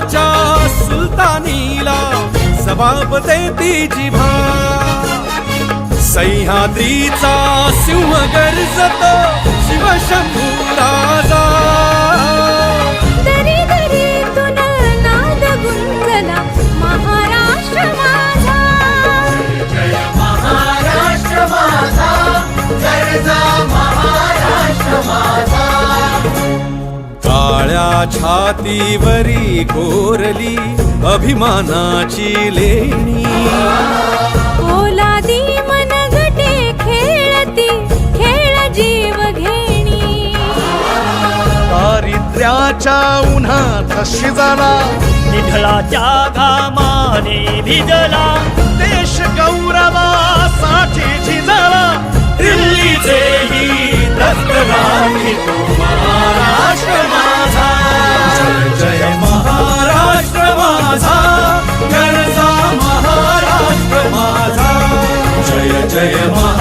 देशाच्या सुलतानीला जबाब देती जिभा सह्याद्रीचा सिंह गर्जतो शिवशंभू राजा दरी दरीतून नाद गुंजला महाराष्ट्र माझा जय महाराष्ट्र माझा गर्जा महाराष्ट्र माझा काळ्या छातीवरी कोरली अभिमानाची लेणी पोलादी मनगटे खेळती खेळ जीव घेणी दारिद्र्याच्या उन्हात शिजला निढळाच्या घामाने भिजला देश गौरवासाठी झिजला दिल्लीचेही दस्त लागली तो महाराष्ट्र माझा जय जय महाराष्ट्र माझा गरजा महाराष्ट्र माझा जय जय महाराष्ट्र